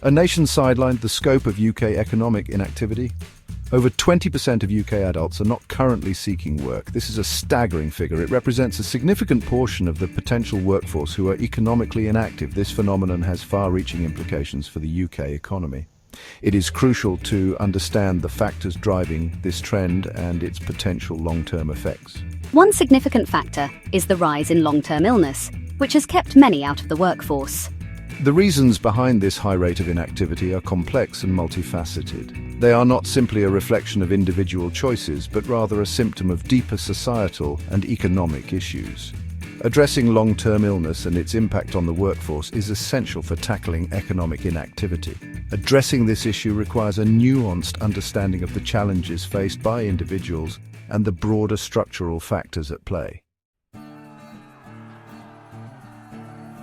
A nation sidelined the scope of UK economic inactivity. Over 20% of UK adults are not currently seeking work. This is a staggering figure. It represents a significant portion of the potential workforce who are economically inactive. This phenomenon has far-reaching implications for the UK economy. It is crucial to understand the factors driving this trend and its potential long-term effects. One significant factor is the rise in long-term illness, which has kept many out of the workforce. The reasons behind this high rate of inactivity are complex and multifaceted. They are not simply a reflection of individual choices, but rather a symptom of deeper societal and economic issues. Addressing long-term illness and its impact on the workforce is essential for tackling economic inactivity. Addressing this issue requires a nuanced understanding of the challenges faced by individuals and the broader structural factors at play.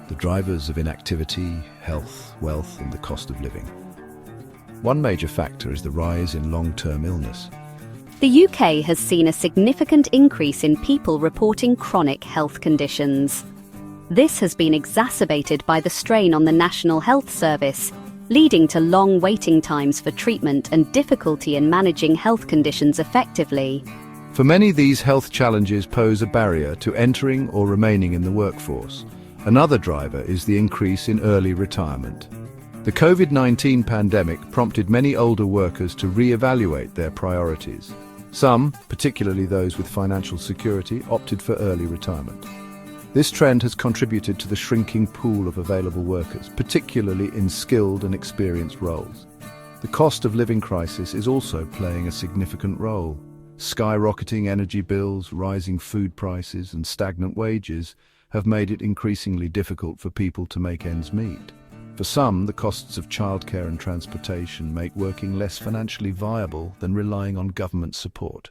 The drivers of inactivity, health, wealth, and the cost of living. One major factor is the rise in long-term illness. The UK has seen a significant increase in people reporting chronic health conditions. This has been exacerbated by the strain on the National Health Service, leading to long waiting times for treatment and difficulty in managing health conditions effectively. For many, these health challenges pose a barrier to entering or remaining in the workforce. Another driver is the increase in early retirement. The COVID-19 pandemic prompted many older workers to re-evaluate their priorities. Some, particularly those with financial security, opted for early retirement. This trend has contributed to the shrinking pool of available workers, particularly in skilled and experienced roles. The cost of living crisis is also playing a significant role. Skyrocketing energy bills, rising food prices, and stagnant wages have made it increasingly difficult for people to make ends meet. For some, the costs of childcare and transportation make working less financially viable than relying on government support.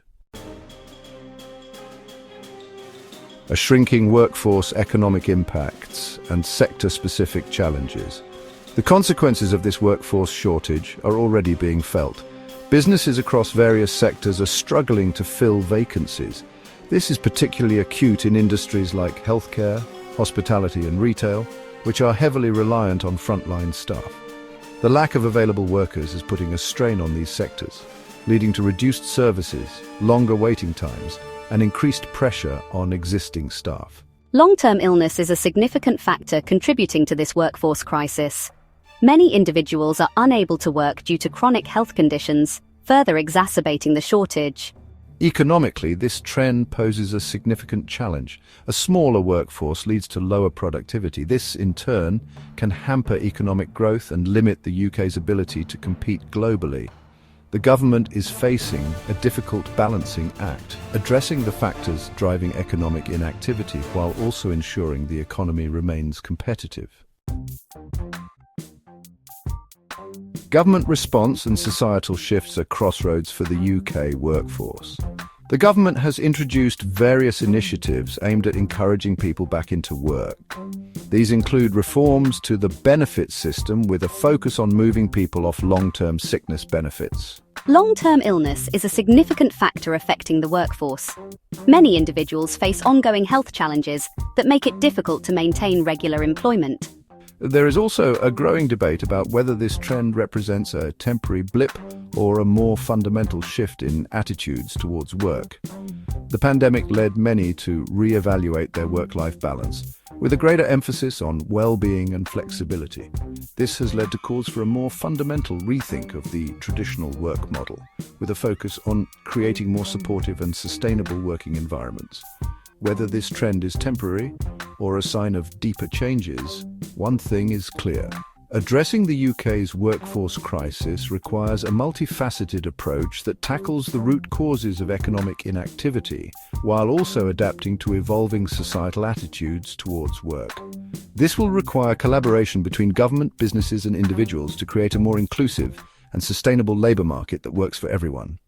A shrinking workforce, economic impacts, and sector-specific challenges. The consequences of this workforce shortage are already being felt. Businesses across various sectors are struggling to fill vacancies. This is particularly acute in industries like healthcare, hospitality and retail, which are heavily reliant on frontline staff. The lack of available workers is putting a strain on these sectors, leading to reduced services, longer waiting times, and increased pressure on existing staff. Long-term illness is a significant factor contributing to this workforce crisis. Many individuals are unable to work due to chronic health conditions, further exacerbating the shortage. Economically, this trend poses a significant challenge. A smaller workforce leads to lower productivity. This, in turn, can hamper economic growth and limit the UK's ability to compete globally. The government is facing a difficult balancing act, addressing the factors driving economic inactivity while also ensuring the economy remains competitive. Government response and societal shifts are crossroads for the UK workforce. The government has introduced various initiatives aimed at encouraging people back into work. These include reforms to the benefits system with a focus on moving people off long-term sickness benefits. Long-term illness is a significant factor affecting the workforce. Many individuals face ongoing health challenges that make it difficult to maintain regular employment. There is also a growing debate about whether this trend represents a temporary blip or a more fundamental shift in attitudes towards work. The pandemic led many to re-evaluate their work-life balance, with a greater emphasis on well-being and flexibility. This has led to calls for a more fundamental rethink of the traditional work model, with a focus on creating more supportive and sustainable working environments. Whether this trend is temporary or a sign of deeper changes, one thing is clear. Addressing the UK's workforce crisis requires a multifaceted approach that tackles the root causes of economic inactivity, while also adapting to evolving societal attitudes towards work. This will require collaboration between government, businesses and individuals to create a more inclusive and sustainable labour market that works for everyone.